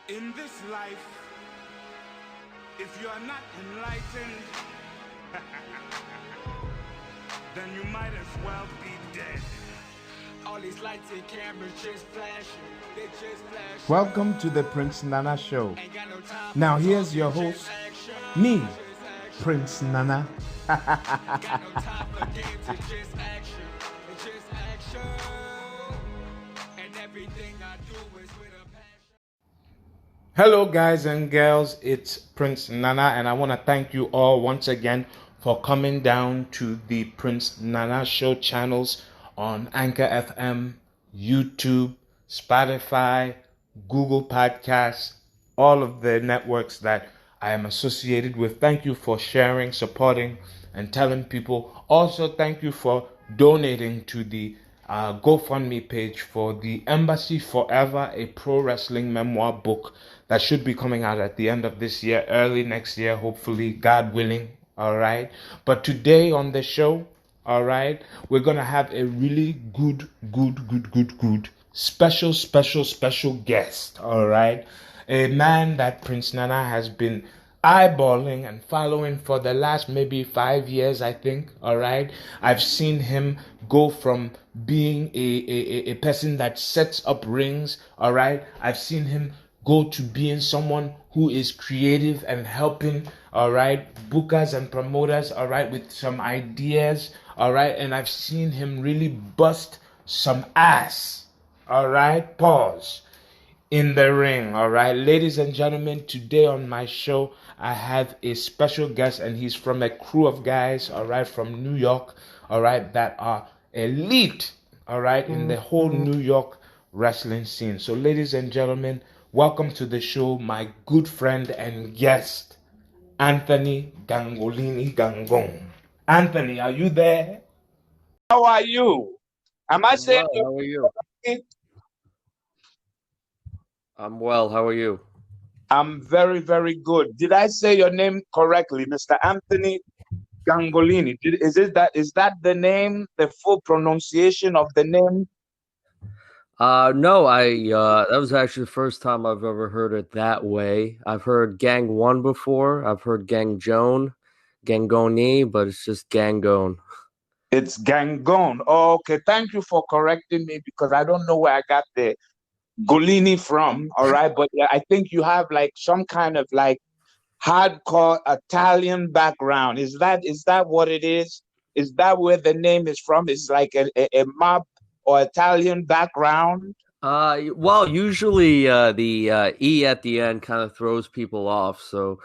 In this life, if you are not enlightened, then you might as well be dead. All these lights and cameras just flashing, they just flash. Welcome to the Prince Nana Show. Ain't got no time for Now here's talking, your just host, action. me, Just action. Prince Nana. Got no time for games, it's just action. It's just action. And everything I do is with a passion. Hello, guys and girls. It's Prince Nana, and I want to thank you all once again for coming down to the Prince Nana Show channels on Anchor FM, YouTube, Spotify, Google Podcasts, all of the networks that I am associated with. Thank you for sharing, supporting, and telling people. Also, thank you for donating to the GoFundMe page for the Embassy Forever, a pro wrestling memoir book that should be coming out at the end of this year, early next year, hopefully, God willing. All right. But today on the show, all right, we're going to have a really good, special guest. All right. A man that Prince Nana has been eyeballing and following for the last maybe 5 years, I think. All right. I've seen him go from being a person that sets up rings. All right. I've seen him go to being someone who is creative and helping, all right, bookers and promoters, all right, with some ideas, all right. And I've seen him really bust some ass, all right. Pause in the ring. All right, ladies and gentlemen, today on my show I have a special guest, and he's from a crew of guys, all right, from New York, all right, that are elite, all right, in the whole New York wrestling scene. So ladies and gentlemen, welcome to the show, my good friend and guest, Anthony Gangone. Anthony, are you there? How are you? Am I I'm saying well. your How are you? name? I'm well. How are you? I'm very, very good. Did I say your name correctly, Mr. Anthony Gangolini? Is that the name, the full pronunciation of the name? No, that was actually the first time I've ever heard it that way. I've heard Gang One before. I've heard Gang Joan, Gangone, but it's just Gangone. It's Gangone. Oh, okay, thank you for correcting me because I don't know where I got the Golini from. All right, but yeah, I think you have like some kind of like hardcore Italian background. Is that what it is? Is that where the name is from? It's like a mob or Italian background. Well, usually the E at the end kind of throws people off, so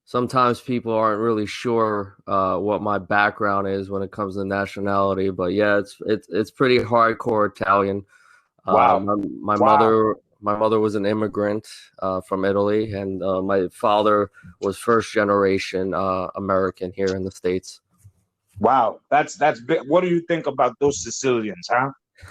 sometimes people aren't really sure what my background is when it comes to nationality. But yeah, it's pretty hardcore Italian. Wow. My Wow. mother was an immigrant from Italy, and my father was first generation American here in the States. Wow. That's big. What do you think about those Sicilians, huh?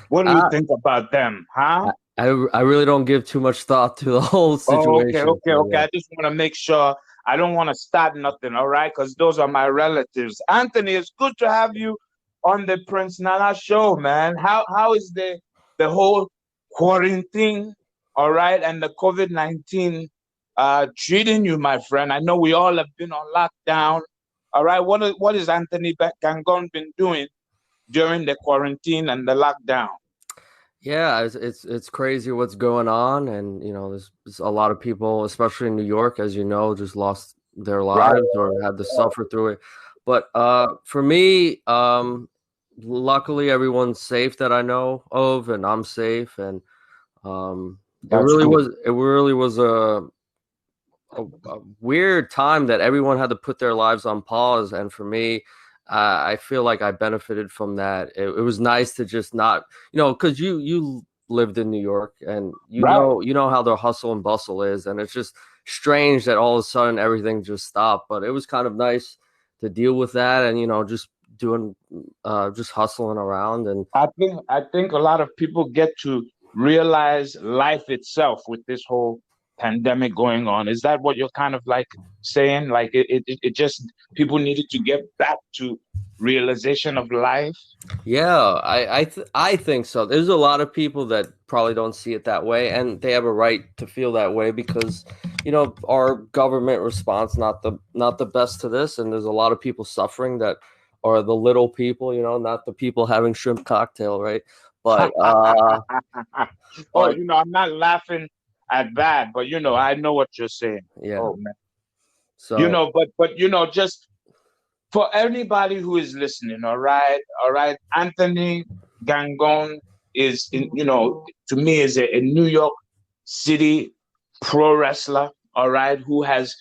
What do you Uh, think about them, huh? I really don't give too much thought to the whole Oh, okay, situation. okay, So okay. yeah. I just want to make sure I don't want to start nothing, all right? Because those are my relatives. Anthony, it's good to have you on the Prince Nana show, man. How is the whole quarantine, all right, and the COVID-19 treating you, my friend? I know we all have been on lockdown. All right. What is Anthony Gangon been doing during the quarantine and the lockdown? Yeah, it's crazy what's going on, and there's a lot of people, especially in New York, as you know, just lost their Right. lives or had to suffer through it. But for me, luckily everyone's safe that I know of, and I'm safe, and it That's really good. was a weird time that everyone had to put their lives on pause, and for me, I feel like I benefited from that. It was nice to just not, because you lived in New York, and Right. you know how the hustle and bustle is, and it's just strange that all of a sudden everything just stopped. But it was kind of nice to deal with that, and just doing, just hustling around, and I think a lot of people get to realize life itself with this whole pandemic going on. Is that what you're kind of like saying? Like it just people needed to get back to realization of life? Yeah, I think so. There's a lot of people that probably don't see it that way, and they have a right to feel that way because, our government response not the best to this, and there's a lot of people suffering that are the little people, not the people having shrimp cocktail, right? But Oh, but I'm not laughing at that, but I know what you're saying. yeah, Oh man. so But just for anybody who is listening, all right. Anthony Gangone is to me is a New York City pro wrestler, all right, who has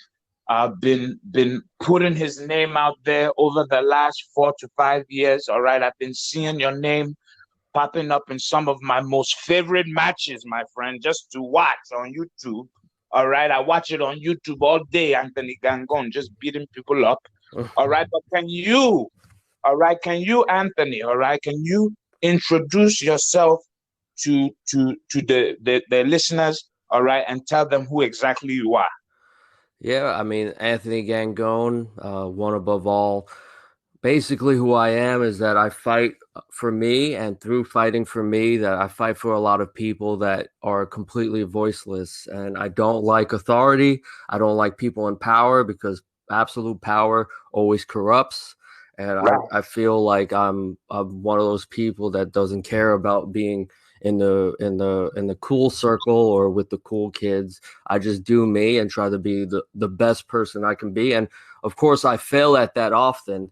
been putting his name out there over the last 4 to 5 years. All right, I've been seeing your name popping up in some of my most favorite matches, my friend, just to watch on YouTube. All right, I watch it on YouTube all day, Anthony Gangone, just beating people up. All right, but Anthony, all right, can you introduce yourself to the listeners, all right, and tell them who exactly you are? yeah, I mean Anthony Gangone, one above all. Basically, who I am is that I fight for me, and through fighting for me, that I fight for a lot of people that are completely voiceless. And I don't like authority. I don't like people in power because absolute power always corrupts. And Right. I feel like I'm one of those people that doesn't care about being in the cool circle or with the cool kids. I just do me and try to be the best person I can be. And of course, I fail at that often,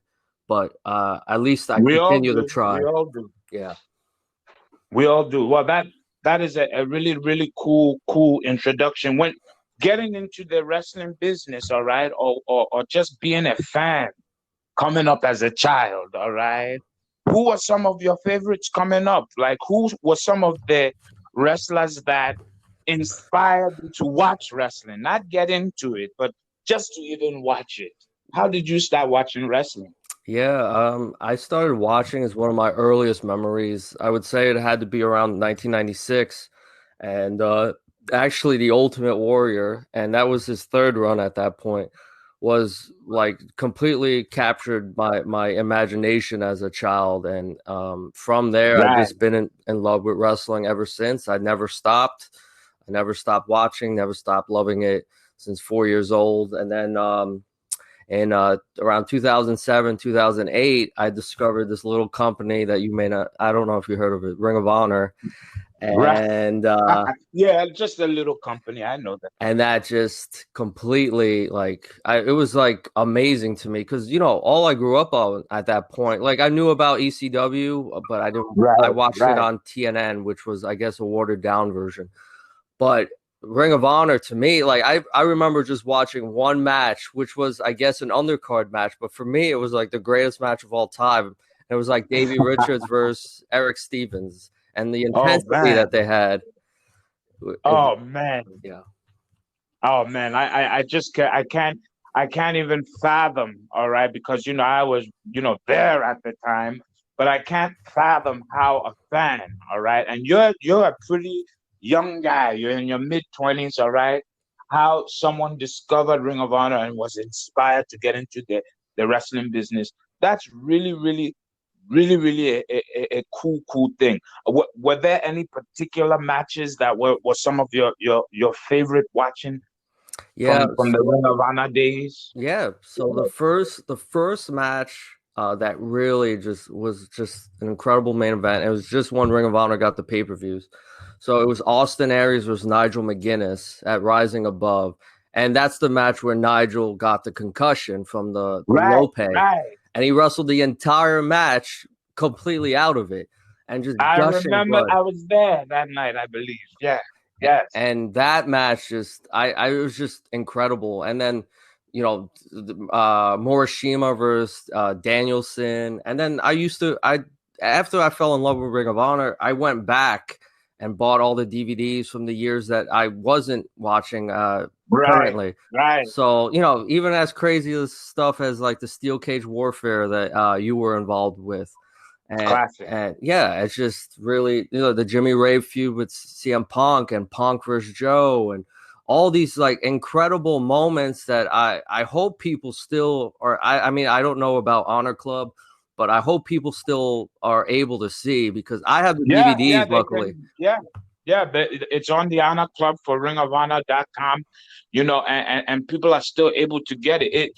but at least I We all continue to do. We try. all do. Yeah. We all do. Well, that is a really, really cool introduction. When getting into the wrestling business, all right, or just being a fan coming up as a child, all right. Who were some of your favorites coming up? Like who were some of the wrestlers that inspired you to watch wrestling? Not get into it, but just to even watch it. How did you start watching wrestling? Yeah, I started watching as one of my earliest memories. I would say it had to be around 1996, and actually, the Ultimate Warrior, and that was his third run at that point, was like completely captured my imagination as a child, and from there, I've Right. just been in love with wrestling ever since. I never stopped. I never stopped watching, never stopped loving it since 4 years old, and then. And around 2007, 2008, I discovered this little company that you may not, I don't know if you heard of it, Ring of Honor. Right. And Yeah, just a little company. I know that. and that just completely it was like amazing to me because all I grew up on at that point, like I knew about ECW, but I Right, watched it right. on TNN, which was I guess a watered down version. But Ring of Honor to me, like I remember just watching one match, which was I guess an undercard match, but for me it was like the greatest match of all time. It was like Davey Richards versus Eric Stevens, and the Oh intensity man. that they had. Oh man. Yeah, Oh man. I just can't I can't even fathom, all right, because I was, there at the time, but I can't fathom how a fan, all right, and you're a pretty young guy, you're in your mid-20s, all right, how someone discovered Ring of Honor and was inspired to get into the wrestling business. That's really, really, really a cool thing. Were there any particular matches that were some of your favorite watching yeah. from the Ring of Honor days? Yeah, so the first match that really just was just an incredible main event. It was just when Ring of Honor got the pay-per-views. So it was Austin Aries versus Nigel McGuinness at Rising Above. And that's the match where Nigel got the concussion from the Right, Lope. right. And he wrestled the entire match completely out of it and just I gushing remember blood. I was there that night, I believe. Yeah, yes. And that match just I it was just incredible. And then Morishima versus Danielson, and then I after I fell in love with Ring of Honor, I went back and bought all the DVDs from the years that I wasn't watching Right, currently. right. So even as crazy as stuff as like the Steel Cage Warfare that you were involved with, Classic. and yeah, it's just really the Jimmy Rave feud with CM Punk and Punk versus Joe and all these like incredible moments that I hope people still or I mean I don't know about Honor Club, but I hope people still are able to see because I have the Yeah, yeah, DVDs, they luckily. can. Yeah, yeah. It's on the Honor Club for ringofhonor.com, and people are still able to get it.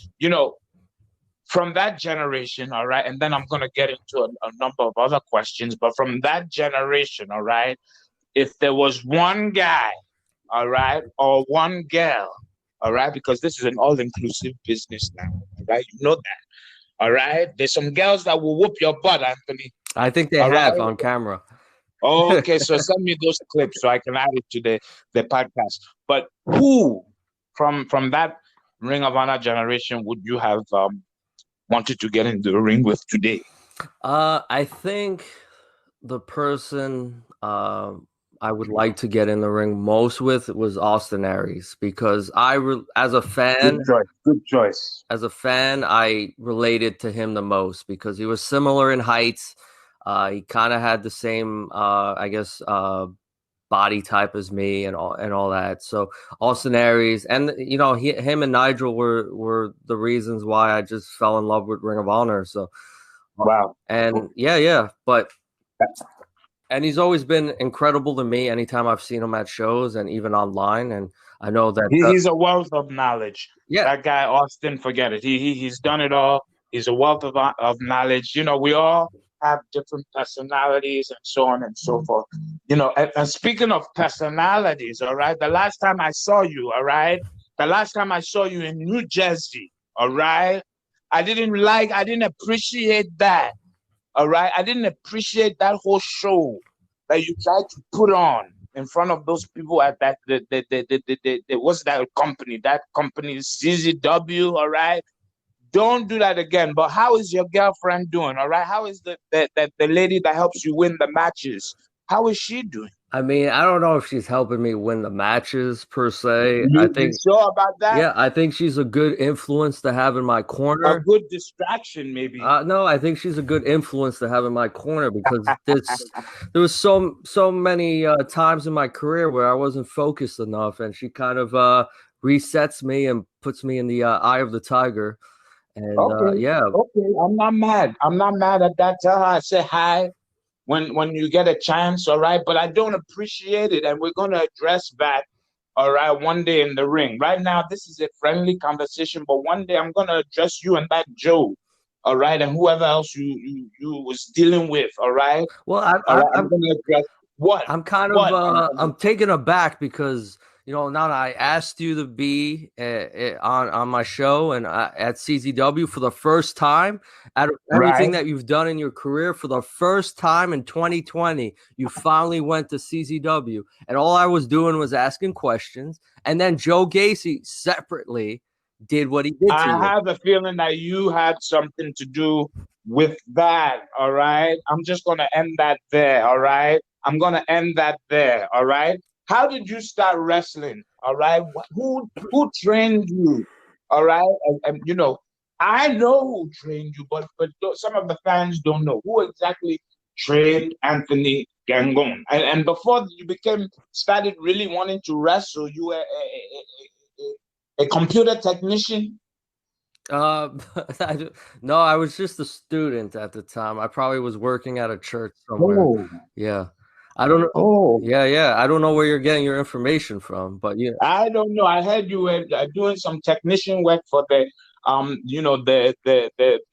From that generation, all right, and then I'm gonna get into a number of other questions, but from that generation, all right, if there was one guy, all right, or one girl, all right, because this is an all-inclusive business now, all right, you know that, all right. There's some girls that will whoop your butt, Anthony. I think they All right. have on camera. Okay, so send me those clips so I can add it to the podcast. But who from that Ring of Honor generation would you have wanted to get in the ring with today? I think the person I would like to get in the ring most with was Austin Aries because as a fan, Good choice. Good choice. I related to him the most because he was similar in heights. He kind of had the same, I guess, body type as me and all that. So Austin Aries, and him and Nigel were the reasons why I just fell in love with Ring of Honor. So Wow. and yeah, but. And he's always been incredible to me anytime I've seen him at shows and even online. And I know that He's a wealth of knowledge. yeah, That guy Austin, forget it. He's done it all. He's a wealth of knowledge. We all have different personalities and so on and so forth. And speaking of personalities, all right, the last time I saw you, all right, the last time I saw you in New Jersey, all right, I didn't appreciate that. All right. I didn't appreciate that whole show that you tried to put on in front of those people at that what's that company? That company is CZW. All right. Don't do that again. But how is your girlfriend doing? All right. How is the lady that helps you win the matches? How is she doing? I mean, I don't know if she's helping me win the matches per se. I You think, sure about that? yeah, I think she's a good influence to have in my A corner. good distraction, maybe. No, I think she's a good influence to have in my corner because there was so many times in my career where I wasn't focused enough, and she kind of resets me and puts me in the eye of the tiger. And Okay. yeah, Okay. I'm not mad. I'm not mad at that. Tell her I say hi when you get a chance, all right? But I don't appreciate it, and we're gonna address that, all right, one day in the ring. Right now, this is a friendly conversation, but one day I'm gonna address you and that Joe, all right, and whoever else you was dealing with, all right? well, All right, I'm gonna address what? I'm kind of What? I'm taken aback because now that I asked you to be on my show and at CZW for the first time out of anything Right. that you've done in your career for the first time in 2020, you finally went to CZW, and all I was doing was asking questions, and then Joe Gacy separately did what he did to I you. have a feeling that you had something to do with that, all right? I'm just going to end that there, all right? I'm going to end that there, all right? How did you start wrestling, all right? Who trained you, all right? I know who trained you, but some of the fans don't know who exactly trained Anthony Gangone. And before you started really wanting to wrestle, you were a computer technician. Uh, no, I was just a student at the time. I probably was working at a church somewhere. Oh, Yeah. I don't know. oh, Yeah. I don't know where you're getting your information from, but yeah. I don't know. I heard you were doing some technician work for the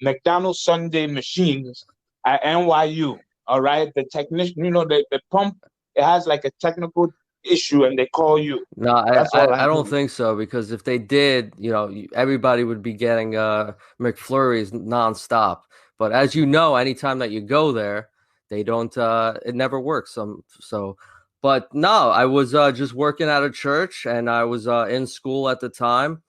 McDonald's Sunday machines at NYU. All right, the technician, the pump, it has like a technical issue, and they call you. No, That's all I I don't know. think so because if they did, everybody would be getting McFlurries nonstop. But as you know, anytime that you go there, they don't. It never works. But no, I was just working at a church, and I was in school at the time,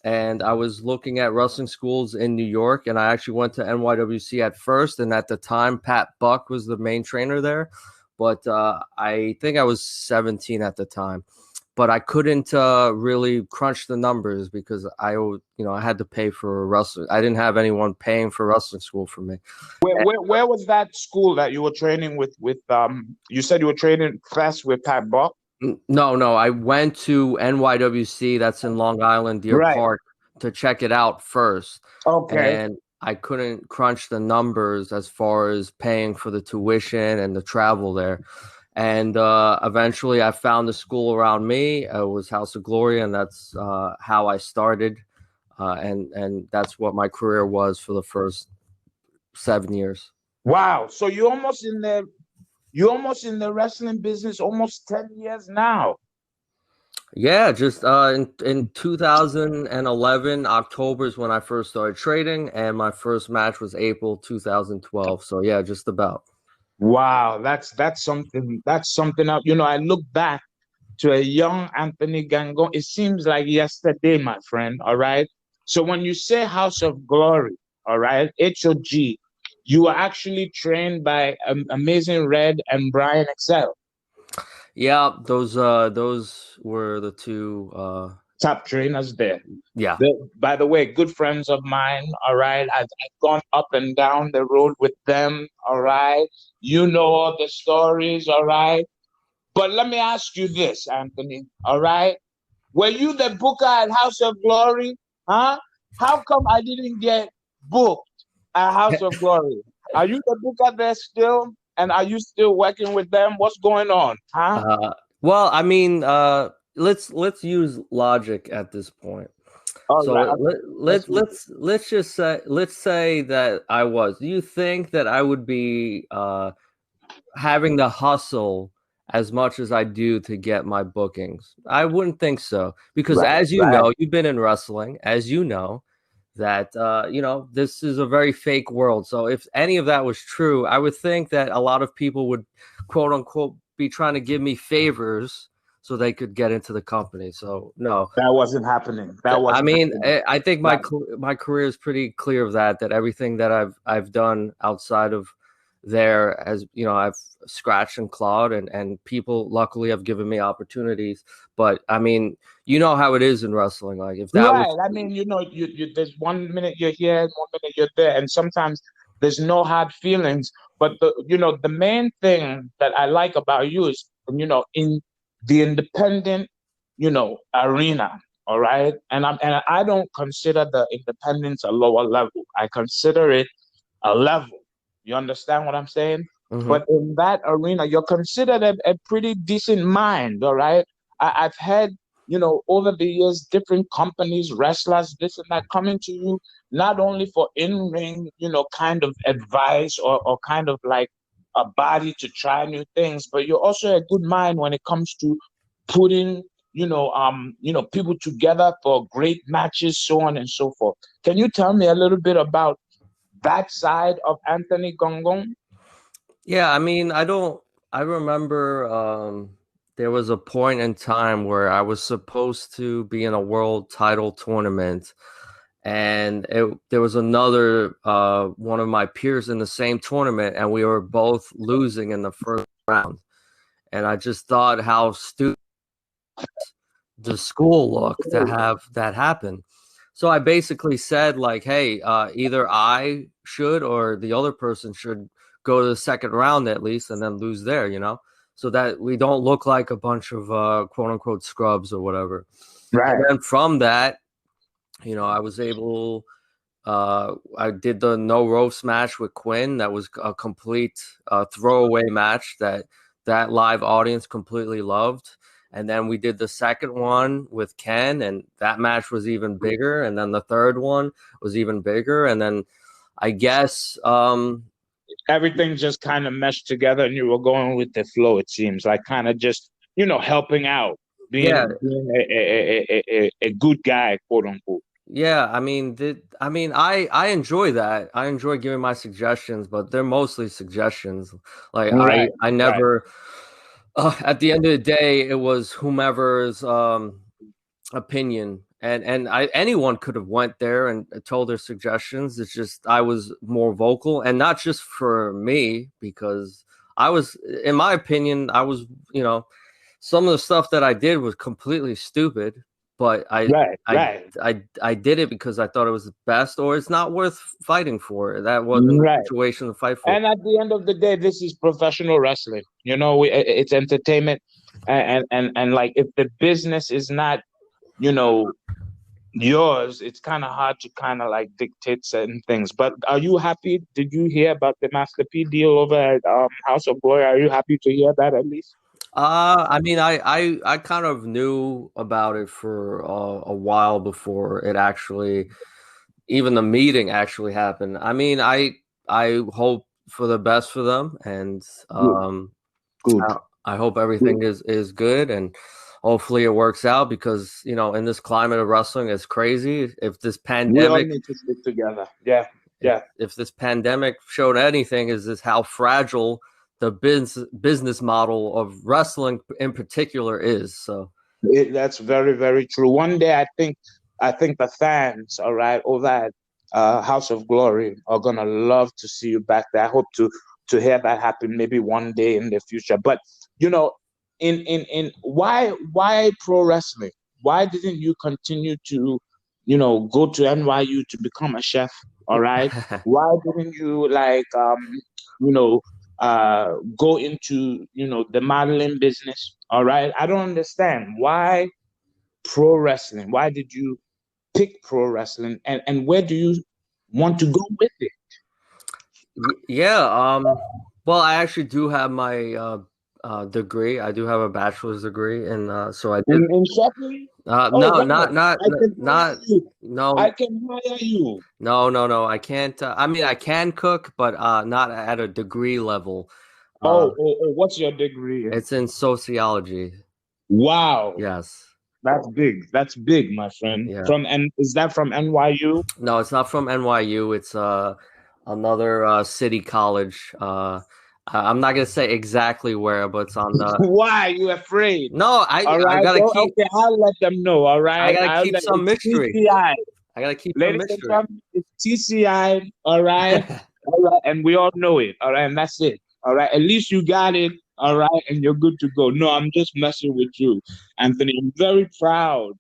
and I was looking at wrestling schools in New York, and I actually went to NYWC at first, and at the time, Pat Buck was the main trainer there. But I think I was 17 at the time, but I couldn't really crunch the numbers because I had to pay for wrestling. I didn't have anyone paying for wrestling school for me. Where was that school that you were training with? You said you were training fast with Pat Buck. No, I went to NYWC. That's in Long Island, Deer Right. Park, to check it out first. Okay. And I couldn't crunch the numbers as far as paying for the tuition and the travel there. And eventually I found the school around me. It was House of Glory, and that's how I started. And that's what my career was for the first 7 years. Wow. So you're almost in the wrestling business almost 10 years now. Yeah, just in 2011, October is when I first started trading, and my first match was April 2012. So yeah, just about. Wow, that's something. That's something else. I look back to a young Anthony Gangone. It seems like yesterday, my friend. All right. So when you say House of Glory, all right, HOG, you were actually trained by Amazing Red and Brian Excel, Yeah, those were the two. top trainers there. Yeah. By the way, good friends of mine. All right, I've gone up and down the road with them. All right, you know all the stories. All right, but let me ask you this, Anthony. All right. Were you the booker at House of Glory? Huh? How come I didn't get booked at House of Glory? Are you the booker there still? And are you still working with them? What's going on? Huh? Well, I mean, let's use logic at this point. All So right. Okay. let's say that I was. Do you think that I would be having the hustle as much as I do to get my bookings? I wouldn't think so, because Right. as you Right. know, you've been in wrestling, as you know, that this is a very fake world. So if any of that was true, I would think that a lot of people would, quote unquote, be trying to give me favors so they could get into the company. So no. That wasn't happening. That I wasn't mean, happening. I think Right. my career is pretty clear of that. That everything that I've done outside of there, as you know, I've scratched and clawed, and people luckily have given me opportunities. But I mean, you know how it is in wrestling. Like if that Right. was, I mean, there's 1 minute you're here, and 1 minute you're there, and sometimes there's no hard feelings. But the main thing that I like about you is, in the independent, arena. All right. And I don't consider the independence a lower level. I consider it a level. You understand what I'm saying? Mhm. But in that arena, you're considered a pretty decent mind, all right? I've had, over the years, different companies, wrestlers, this and that, coming to you, not only for in-ring, kind of advice or kind of like a body to try new things, but you're also a good mind when it comes to putting, people together for great matches, so on and so forth. Can you tell me a little bit about that side of Anthony Gongon? Yeah, I mean, I don't. I remember there was a point in time where I was supposed to be in a world title tournament, and there was another one of my peers in the same tournament, and we were both losing in the first round. And I just thought how stupid the school look to have that happen. So I basically said like, hey, either I should or the other person should go to the second round at least and then lose there, so that we don't look like a bunch of quote unquote scrubs or whatever. And Right. then from that, I was able. I did the no ropes match with Quinn. That was a complete throwaway match that live audience completely loved. And then we did the second one with Ken, and that match was even bigger. And then the third one was even bigger. And then I guess, Everything just kind of meshed together and you were going with the flow, it seems like kind of just, helping out, yeah, being a good guy, quote unquote. yeah. I mean, I enjoy that. I enjoy giving my suggestions, but they're mostly suggestions. Like Right, I right, never. At the end of the day, it was whomever's opinion, and anyone could have went there and told their suggestions. It's just I was more vocal, and not just for me, because I was, in my opinion, I was, some of the stuff that I did was completely stupid, but right, I right, I did it because I thought it was the best, or it's not worth fighting for. That wasn't the right. situation to fight for. And at the end of the day, this is professional wrestling. It's entertainment, and like if the business is not, you know, yours, it's kind of hard to kind of like dictate certain things. But are you happy? Did you hear about the Master P deal over at House of Glory? Are you happy to hear that at least? I mean, I kind of knew about it for a while before it actually, even the meeting actually happened. I mean, I hope for the best for them, and Good, good, I, I hope good. everything is good, and hopefully it works out because in this climate of wrestling, it's crazy. If this We all pandemic need to stick together. Yeah, if yeah. if this pandemic showed anything, is this how fragile the business model of wrestling in particular is. So That's very, very true. One day, I think the fans, all right, over at House of Glory are gonna love to see you back there. I hope to hear that happen maybe one day in the future. But you know, in why pro wrestling? Why didn't you continue to, go to NYU to become a chef? All right. Why didn't you like you know go into the modeling business? All right, I don't understand why pro wrestling. Why did you pick pro wrestling, and where do you want to go with it? yeah, well, I actually do have my degree. I do have a bachelor's degree, and so I did. In chefing? Oh No, wow, I can hire not you. I no. can hire you. No. I can't. I mean, I can cook, but not at a degree level. Uh, Oh, what's your degree in? it's in sociology. Wow, Yes. that's big. That's big, my friend. Yeah. From and is that from NYU? No, it's not from NYU. It's another city college. I'm not gonna say exactly where, but it's on the. Why you afraid? No, All I right, gotta well, keep. okay, I'll let them know. All I right, gotta keep some it's mystery. TCI. I gotta keep some Ladies and mystery. gentlemen, it's TCI, all right, and we all know it, all right, and that's it, all right. At least you got it, all right, and you're good to go. No, I'm just messing with you, Anthony. I'm very proud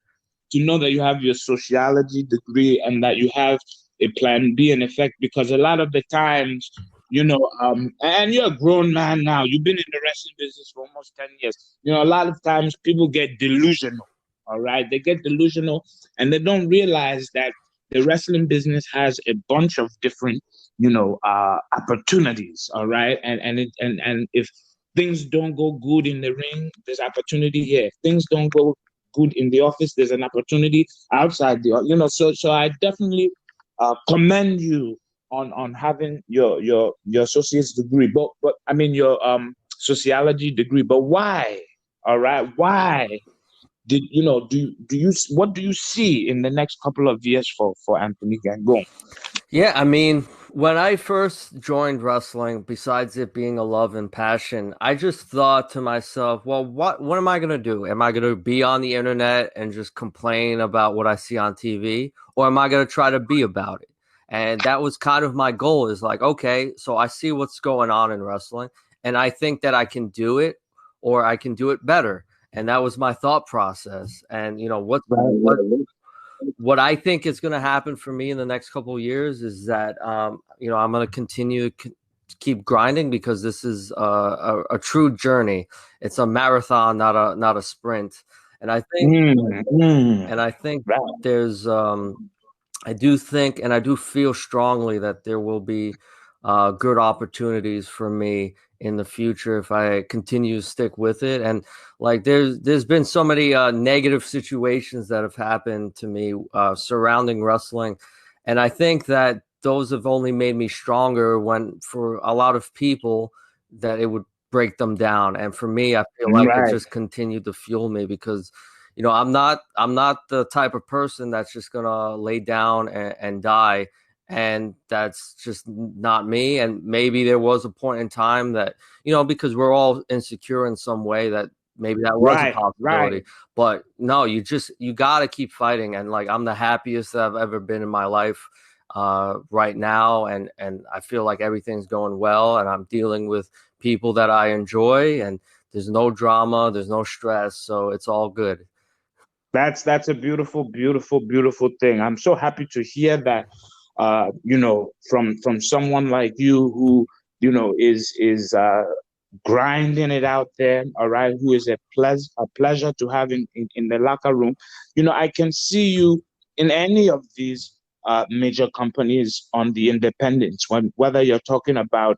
to know that you have your sociology degree and that you have a plan B in effect because a lot of the times, and you're a grown man now, you've been in the wrestling business for almost 10 years. A lot of times people get delusional, all right? They get delusional and they don't realize that the wrestling business has a bunch of different, opportunities, all right? And if things don't go good in the ring, there's opportunity here. If things don't go good in the office, there's an opportunity outside so I definitely commend you on having your associate's degree, but I mean your sociology degree. But why? All right, why did do you what do you see in the next couple of years for Anthony Gangone? Yeah, I mean, when I first joined wrestling, besides it being a love and passion, I just thought to myself, well, what am I gonna do? Am I gonna be on the internet and just complain about what I see on TV, or am I gonna try to be about it? And that was kind of my goal. Is like, okay, so I see what's going on in wrestling, and I think that I can do it, or I can do it better. And that was my thought process. And what I think is going to happen for me in the next couple of years is that I'm going to continue to keep grinding because this is a true journey. It's a marathon, not a sprint. And I think Mm, mm, and I think right. there's I do think and I do feel strongly that there will be good opportunities for me in the future if I continue to stick with it. And like there's been so many negative situations that have happened to me surrounding wrestling, and I think that those have only made me stronger. When for a lot of people that it would break them down, and for me, I feel like it Right. just continued to fuel me because I'm not the type of person that's just gonna lay down and die, and that's just not me. And maybe there was a point in time that because we're all insecure in some way, that maybe that was a Right. Right. possibility. But no, you got to keep fighting. And like I'm the happiest that I've ever been in my life right now, and I feel like everything's going well, and I'm dealing with people that I enjoy, and there's no drama, there's no stress, so it's all good. That's a beautiful, beautiful, beautiful thing. I'm so happy to hear that. From someone like you who is grinding it out there. All right, who is a pleasure to have in the locker room. I can see you. in any of these major companies on the independents, whether you're talking about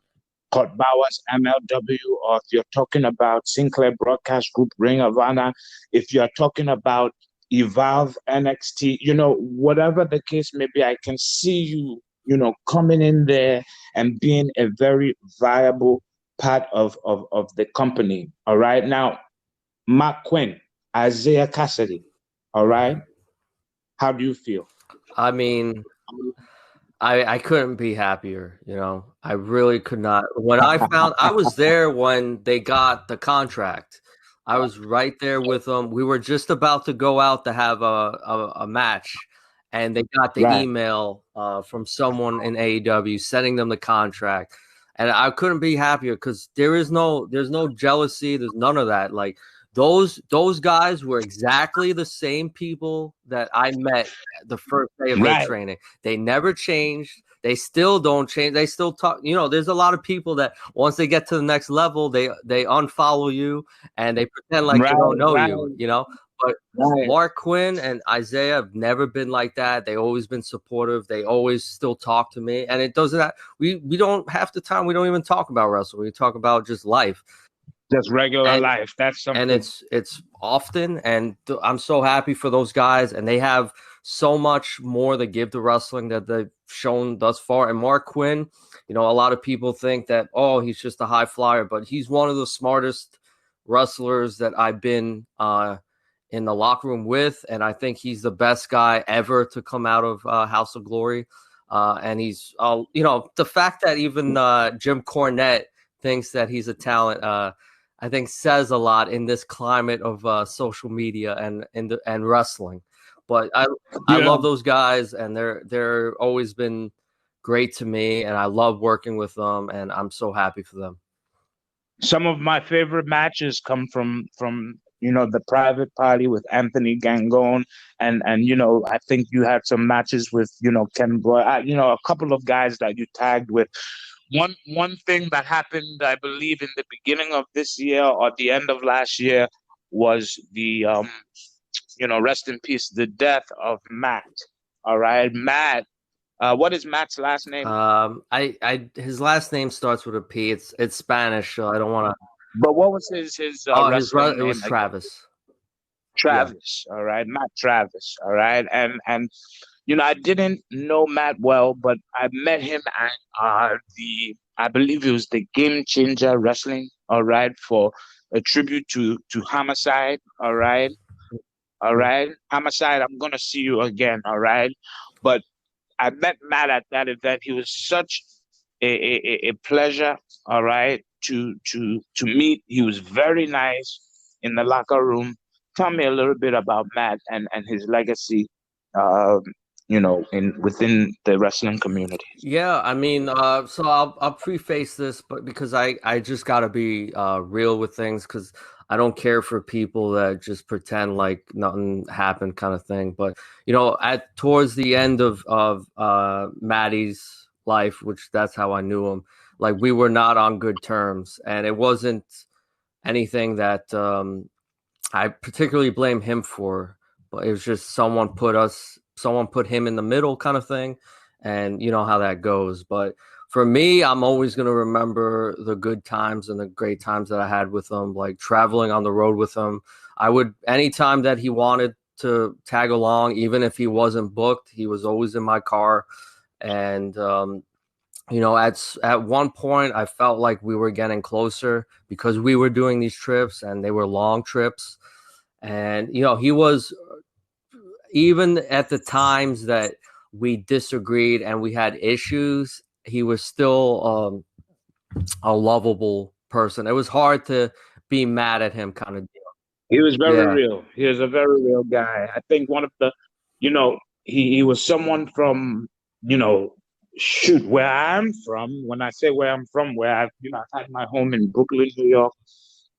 Kurt Bauer's MLW, or if you're talking about Sinclair Broadcast Group, Ring of Honor, if you're talking about Evolve NXT, whatever the case may be, I can see you, coming in there and being a very viable part of the company. All right. Now, Mark Quinn, Isaiah Cassidy. All right. How do you feel? I mean, I couldn't be happier, I really could not. When I was there when they got the contract. I was right there with them. We were just about to go out to have a match, and they got the Right. email from someone in AEW sending them the contract. And I couldn't be happier because there's no jealousy, there's none of that. Like those guys were exactly the same people that I met the first day of their Right. training. They never changed. They still don't change. They still talk. There's a lot of people that once they get to the next level, they unfollow you and they pretend like they Right. don't know Right. you. But Right. Mark Quinn and Isaiah have never been like that. They always been supportive. They always still talk to me, and it doesn't. We don't half the time we don't even talk about wrestling. We talk about just life. Just regular And life. That's and something. it's often, and I'm so happy for those guys, and they have so much more to give to wrestling that they've shown thus far. And Mark Quinn, a lot of people think that, oh, he's just a high flyer, but he's one of the smartest wrestlers that I've been in the locker room with, and I think he's the best guy ever to come out of House of Glory. And he's the fact that even Jim Cornette thinks that he's a talent, I think says a lot in this climate of social media and wrestling. But I You love know, those guys, and they're always been great to me, and I love working with them, and I'm so happy for them. some of my favorite matches come from the private party with Anthony Gangone, and I think you had some matches with Ken Boy, a couple of guys that you tagged with. One thing that happened, I believe, in the beginning of this year or the end of last year was the rest in peace, the death of Matt. All right, Matt. What is Matt's last name? His last name starts with a P. It's Spanish, so I don't want to. But what was his Oh, his wrestling brother. It was name again? Travis. Yeah. Travis. All right, Matt Travis. All right, and I didn't know Matt well, but I met him at I believe it was the Game Changer Wrestling. All right, for a tribute to Homicide. All right, Homicide. I'm gonna see you again. All right, but I met Matt at that event. He was such a pleasure, all right, to meet. He was very nice in the locker room. Tell me a little bit about Matt and his legacy, um, in within the wrestling community. Yeah, I mean, so I'll preface this, but because I just got to be real with things, because I don't care for people that just pretend like nothing happened, kind of thing. But at towards the end of Maddie's life, which that's how I knew him, like we were not on good terms, and it wasn't anything that I particularly blame him for, but it was just someone put him in the middle, kind of thing, and you know how that goes. But for me, I'm always going to remember the good times and the great times that I had with him, like traveling on the road with him. I would, anytime that he wanted to tag along, even if he wasn't booked, he was always in my car. And at one point I felt like we were getting closer because we were doing these trips and they were long trips. And he was, even at the times that we disagreed and we had issues, he was still a lovable person. It was hard to be mad at him, kind of deal. He was very Yeah. real. He was a very real guy. I think one of the, he was someone from, shoot, where I'm from. When I say where I'm from, where I've had my home in Brooklyn, New York,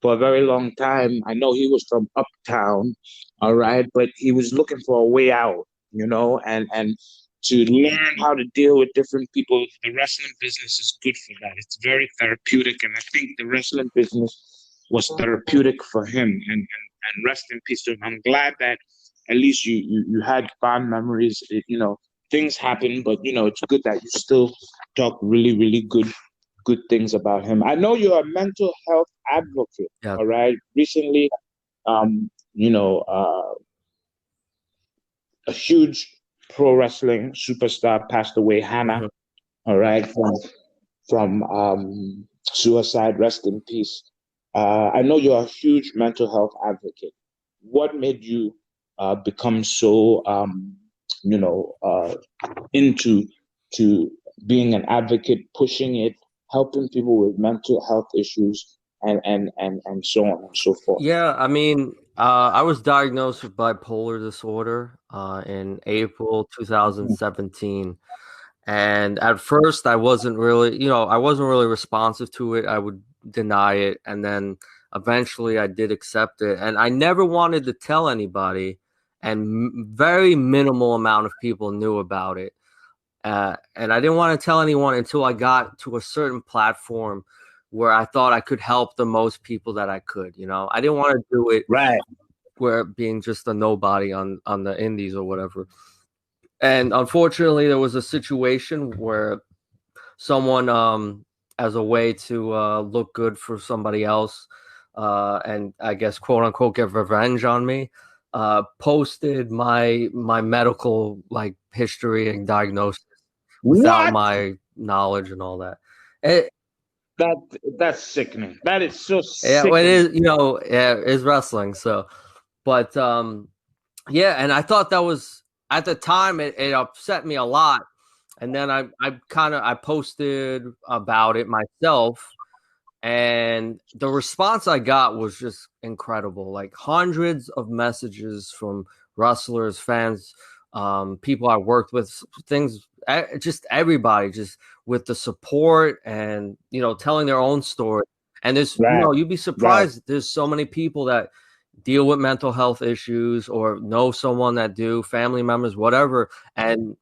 for a very long time. I know he was from uptown, all right, but he was looking for a way out, and to learn how to deal with different people. The wrestling business is good for that. It's very therapeutic, and I think the wrestling business was therapeutic for him. And rest in peace to him. I'm glad that at least you had fond memories. Things happen, but it's good that you still talk really, really good things about him. I know you're a mental health advocate. Yeah. All right. Recently, um, you know, a huge pro wrestling superstar passed away, Hannah. Mhm. All right, from suicide. Rest in peace. I know you're a huge mental health advocate. What made you become so into to being an advocate, pushing it, helping people with mental health issues, and so on and so forth? Yeah, I mean, I was diagnosed with bipolar disorder in April Mhm. 2017. And at first, I wasn't really responsive to it. I would deny it. And then eventually I did accept it. And I never wanted to tell anybody. And very minimal amount of people knew about it. And I didn't want to tell anyone until I got to a certain platform where I thought I could help the most people that I could. I didn't want to do it Right, where being just a nobody on the indies or whatever. And unfortunately, there was a situation where someone, as a way to look good for somebody else, and I guess quote unquote get revenge on me, posted my medical like history and diagnosis without what? my knowledge and all that. It, That that's sickening. That is so yeah, well, it sickening. is, yeah, it's wrestling. So, but yeah, and I thought that was at the time it upset me a lot. And then I posted about it myself, and the response I got was just incredible. Like hundreds of messages from wrestlers, fans, people I worked with, just everybody, just with the support and telling their own story. And Right, you'd be right, surprised. There's so many people that deal with mental health issues or know someone that do, family members, whatever. And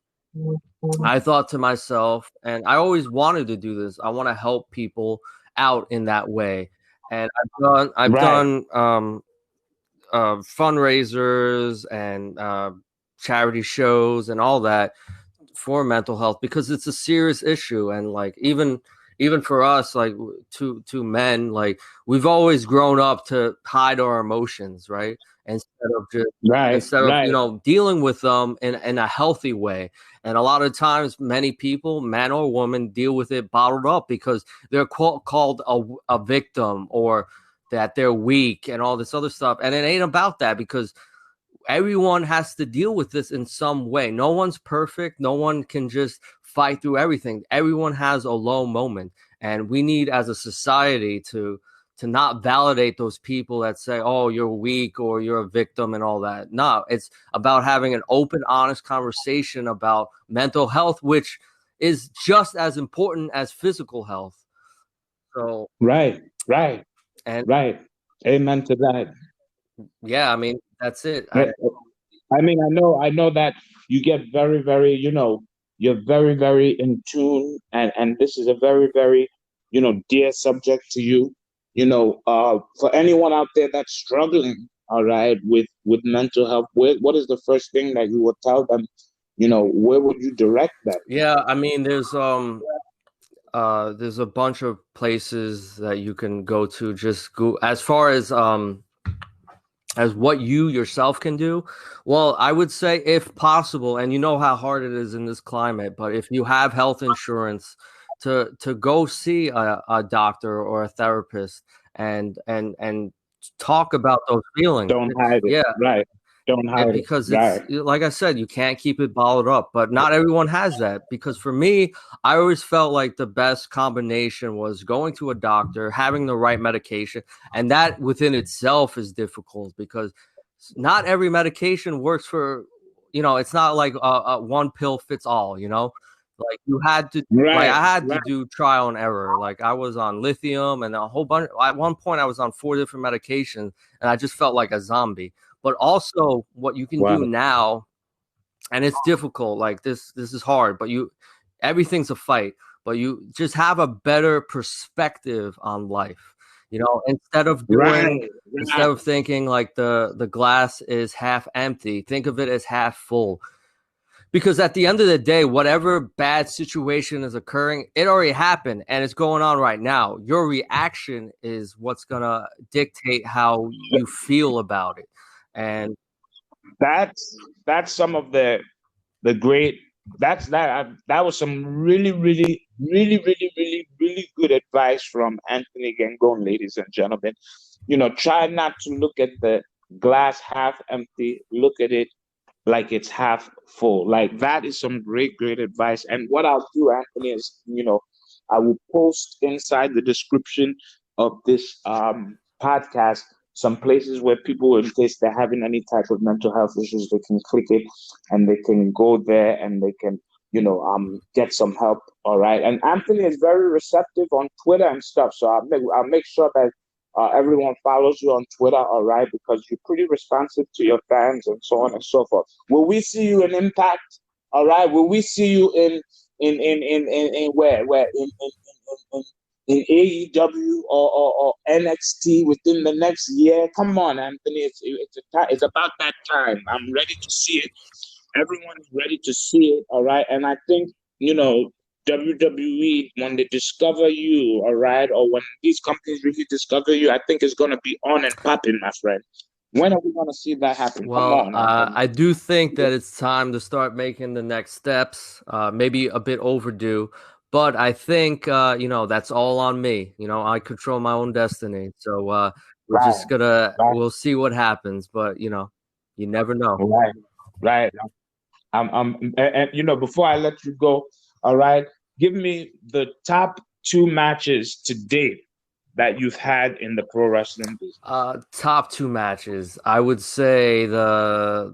I thought to myself, and I always wanted to do this. I want to help people out in that way. And I've right, done fundraisers and charity shows and all that for mental health because it's a serious issue. And like even for us, like two men, like we've always grown up to hide our emotions, right? Instead of just right, instead of right, dealing with them in a healthy way. And a lot of times many people, man or woman, deal with it bottled up because they're called a victim, or that they're weak and all this other stuff. And it ain't about that, because everyone has to deal with this in some way. No one's perfect. No one can just fight through everything. Everyone has a low moment, and we need, as a society, to not validate those people that say, "Oh, you're weak," or "You're a victim," and all that. No, it's about having an open, honest conversation about mental health, which is just as important as physical health. So, right, right, and right. Amen to that. yeah, I mean, that's it. I mean, I know that you get very, very, you're very, very in tune, and this is a very, very, dear subject to you. For anyone out there that's struggling, all right, with mental health, what is the first thing that you would tell them? Where would you direct them? Yeah, I mean, there's a bunch of places that you can go to. Just go as far as what you yourself can do. Well, I would say, if possible, and you know how hard it is in this climate, but if you have health insurance, to go see a doctor or a therapist and talk about those feelings. Don't hide it. Yeah, Right. Don't hide it. because it's Right. like I said, you can't keep it bottled up. But not everyone has that. Because for me, I always felt like the best combination was going to a doctor, having the right medication, and that within itself is difficult because not every medication works for. It's not like a one pill fits all. Like you had to. Like Right. I had to Right. do trial and error. Like I was on lithium and a whole bunch. At one point, I was on 4 different medications, and I just felt like a zombie. But also what you can do Wow. now, and it's difficult, like this is hard, but everything's a fight, but you just have a better perspective on life. Instead of Right, instead right. of thinking like the glass is half empty, think of it as half full. Because at the end of the day, whatever bad situation is occurring, it already happened and it's going on right now. Your reaction is what's gonna dictate how you feel about it. And That's some of the great. That was some really, really, really, really, really, really good advice from Anthony Gangone, ladies and gentlemen. Try not to look at the glass half empty. Look at it like it's half full. Like that is some great, great advice. And what I'll do, Anthony, is I will post inside the description of this podcast some places where people, in case they're having any type of mental health issues, they can click it and they can go there and they can get some help. All right. And Anthony is very receptive on Twitter and stuff. So I'll make sure that everyone follows you on Twitter, all right, because you're pretty responsive to your fans and so on and so forth. Will we see you in Impact? All right. Will we see you in where in AEW or NXT within the next year? Come on, Anthony. It's about that time. I'm ready to see it. Everyone is ready to see it. All right. And I think WWE, when they discover you, all right, or when these companies really discover you, I think it's going to be on and popping, my friend. When are we going to see that happen? Come well, on, Anthony. I do think that it's time to start making the next steps. Maybe a bit overdue, but I think that's all on me. I control my own destiny. So we're Right, just gonna right, we'll see what happens. But you never know. right, right. And before I let you go, all right, give me the top two matches to date that you've had in the pro wrestling business. Top two matches. I would say the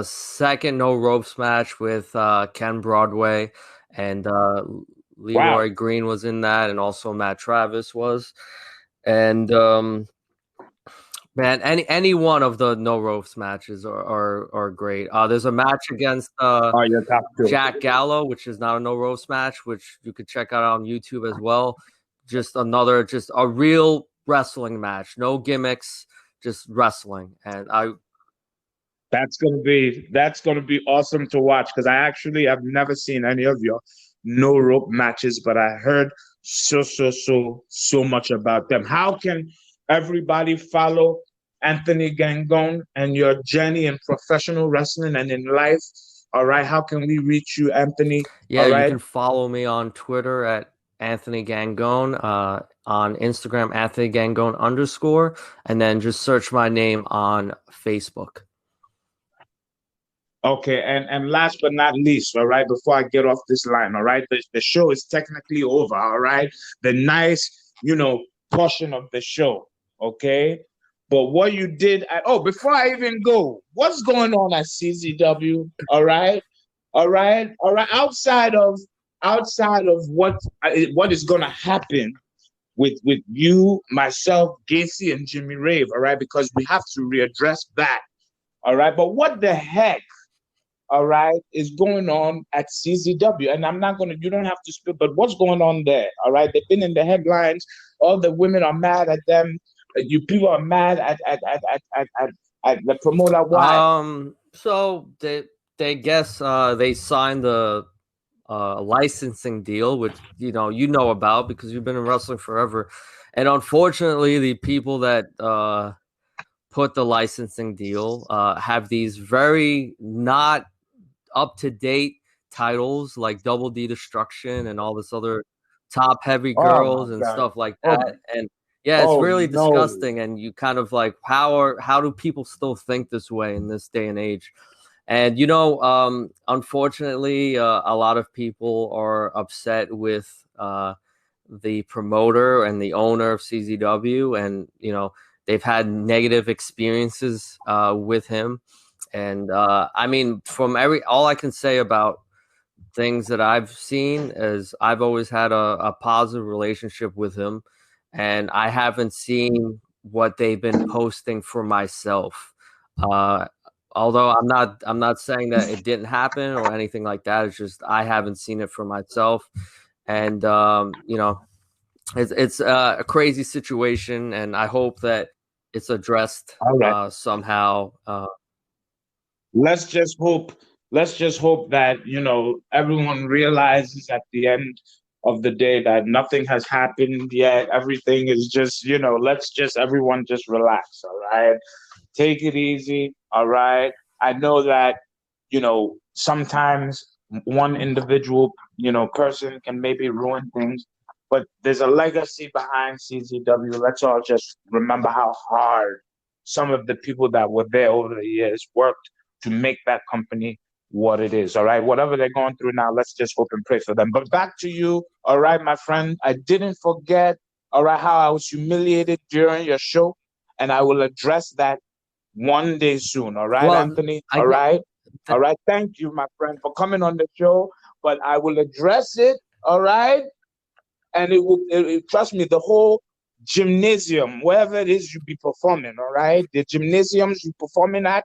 second no ropes match with Ken Broadway and Wow, Leroy Green was in that, and also Matt Travis was. And man, any one of the no ropes matches are great. There's a match against oh, your top two. Jack Gallo, which is not a no ropes match, which you could check out on YouTube as well. Just a real wrestling match, no gimmicks, just wrestling. And That's gonna be awesome to watch because I actually have never seen any of your no rope matches, but I heard so much about them. How can everybody follow Anthony Gangone and your journey in professional wrestling and in life? All right, how can we reach you, Anthony? yeah, All you right. can follow me on Twitter at Anthony Gangone, on Instagram Anthony Gangone _, and then just search my name on Facebook. Okay, and last but not least, all right, before I get off this line, all right, the show is technically over, all right, the nice, portion of the show, okay, but what you did before I even go, what's going on at CZW, all right, outside of what is gonna happen with you, myself, Gacy, and Jimmy Rave, all right, because we have to readdress that, all right, but what the heck, all right, is going on at CZW. And you don't have to speak, but what's going on there? All right, they've been in the headlines. All the women are mad at them. You people are mad at the promoter. Why? So they guess they signed the licensing deal, which you know about because you've been in wrestling forever, and unfortunately, the people that put the licensing deal have these very not up to date titles like Double D Destruction and all this other top heavy Oh my girls and God. stuff like Oh, that. And yeah, it's oh really no. disgusting. And you kind of like, how do people still think this way in this day and age? And unfortunately, a lot of people are upset with the promoter and the owner of CZW, and they've had negative experiences with him. And I mean, from all I can say about things that I've seen is I've always had a positive relationship with him, and I haven't seen what they've been posting for myself. Uh, Although I'm not saying that it didn't happen or anything like that. It's just I haven't seen it for myself, and it's a crazy situation, and I hope that it's addressed All right. somehow. Let's just hope. Let's just hope that everyone realizes at the end of the day that nothing has happened yet. Everything is just let's just everyone just relax. All right, take it easy. All right. I know that sometimes one individual, person can maybe ruin things, but there's a legacy behind CZW. Let's all just remember how hard some of the people that were there over the years worked to make that company what it is. All right. Whatever they're going through now, let's just hope and pray for them. But back to you. All right, my friend. I didn't forget, all right, how I was humiliated during your show. And I will address that one day soon. All right, Well, Anthony. I All get right. th- All right. Thank you, my friend, for coming on the show. But I will address it. All right. And trust me, the whole gymnasium, wherever it is you be performing, all right, the gymnasiums you performing at,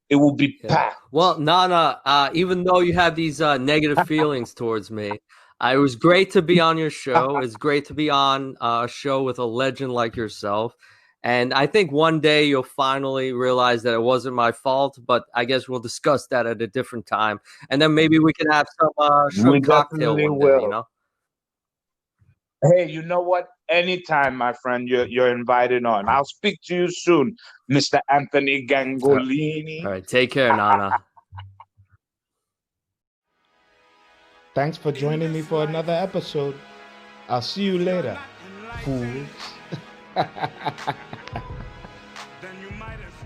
it will be yeah. packed. Well, Nana, even though you have these negative feelings towards me, it was great to be on your show. It's great to be on a show with a legend like yourself. And I think one day you'll finally realize that it wasn't my fault, but I guess we'll discuss that at a different time. And then maybe we can have some We shrimp cocktail definitely one day, will. you know? Hey, you know what? Anytime, my friend, you're invited on. I'll speak to you soon, Mr. Anthony All Gangolini. right. Take care, Nana. Thanks for joining me for another episode. I'll see you later, fools. Then you might as